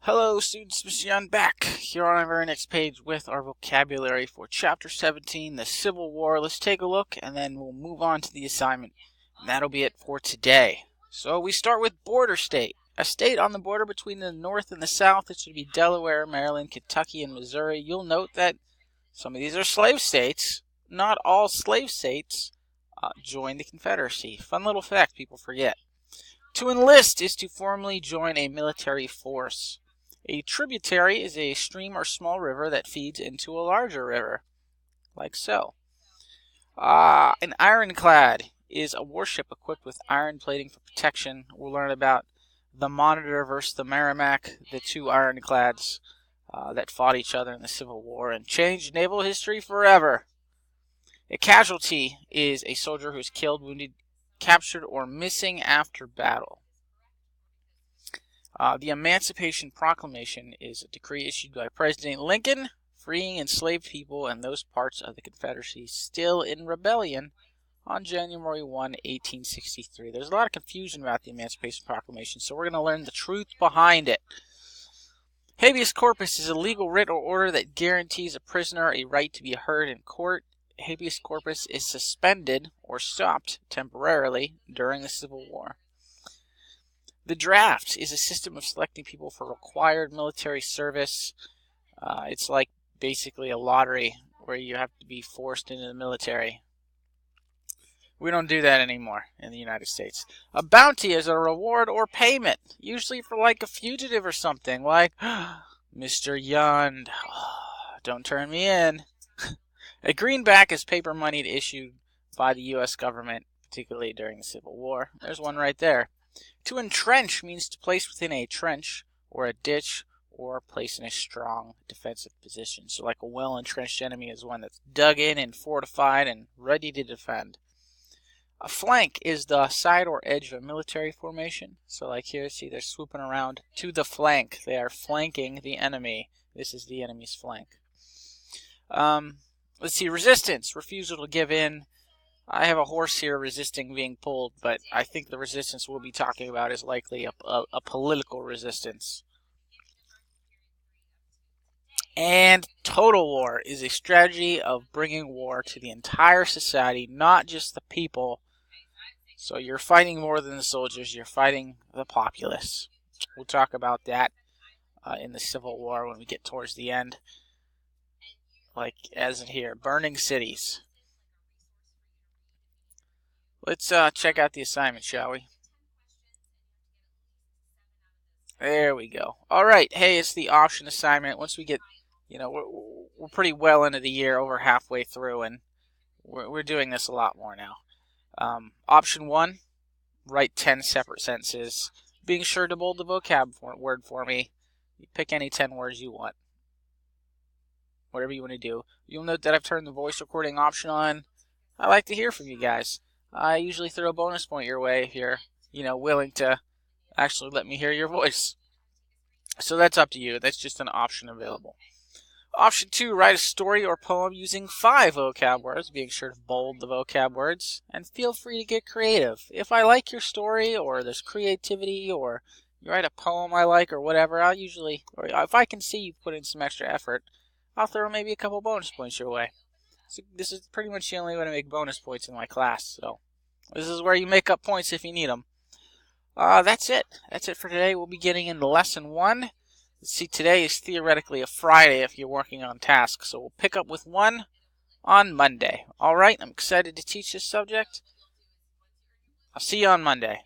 Hello students, Mr. Young back here on our very next page with our vocabulary for Chapter 17, the Civil War. Let's take a look and then we'll move on to the assignment. And that'll be it for today. So we start with border state. A state on the border between the North and the South. It should be Delaware, Maryland, Kentucky, and Missouri. You'll note that some of these are slave states. Not all slave states joined the Confederacy. Fun little fact people forget. To enlist is to formally join a military force. A tributary is a stream or small river that feeds into a larger river, like so. An ironclad is a warship equipped with iron plating for protection. We'll learn about the Monitor versus the Merrimack, the two ironclads that fought each other in the Civil War and changed naval history forever. A casualty is a soldier who is killed, wounded, captured, or missing after battle. The Emancipation Proclamation is a decree issued by President Lincoln freeing enslaved people and those parts of the Confederacy still in rebellion on January 1, 1863. There's a lot of confusion about the Emancipation Proclamation, so we're going to learn the truth behind it. Habeas corpus is a legal writ or order that guarantees a prisoner a right to be heard in court. Habeas corpus is suspended or stopped temporarily during the Civil War. The draft is a system of selecting people for required military service. It's like basically a lottery where you have to be forced into the military. We don't do that anymore in the United States. A bounty is a reward or payment, usually for like a fugitive or something, like Mr. Yund, don't turn me in. A greenback is paper money issued by the U.S. government, particularly during the Civil War. There's one right there. To entrench means to place within a trench or a ditch or place in a strong defensive position. So like a well-entrenched enemy is one that's dug in and fortified and ready to defend. A flank is the side or edge of a military formation. So like here, see they're swooping around to the flank. They are flanking the enemy. This is the enemy's flank. Let's see, resistance, refusal to give in. I have a horse here resisting being pulled, but I think the resistance we'll be talking about is likely a political resistance. And total war is a strategy of bringing war to the entire society, not just the people. So you're fighting more than the soldiers, you're fighting the populace. We'll talk about that in the Civil War when we get towards the end. Like as in here, burning cities. Let's check out the assignment, shall we? There we go. Alright, hey, it's the option assignment. Once we get, we're pretty well into the year, over halfway through, and we're doing this a lot more now. Option 1, write 10 separate sentences. Being sure to bold the vocab word for me. You pick any 10 words you want. Whatever you want to do. You'll note that I've turned the voice recording option on. I like to hear from you guys. I usually throw a bonus point your way if you're, willing to actually let me hear your voice. So that's up to you. That's just an option available. Option 2, write a story or poem using 5 vocab words, being sure to bold the vocab words, and feel free to get creative. If I like your story, or there's creativity, or you write a poem I like, or whatever, or if I can see you put in some extra effort, I'll throw maybe a couple bonus points your way. So this is pretty much the only way to make bonus points in my class, so this is where you make up points if you need them. That's it. That's it for today. We'll be getting into Lesson 1. Let's see, today is theoretically a Friday if you're working on tasks, so we'll pick up with 1 on Monday. Alright, I'm excited to teach this subject. I'll see you on Monday.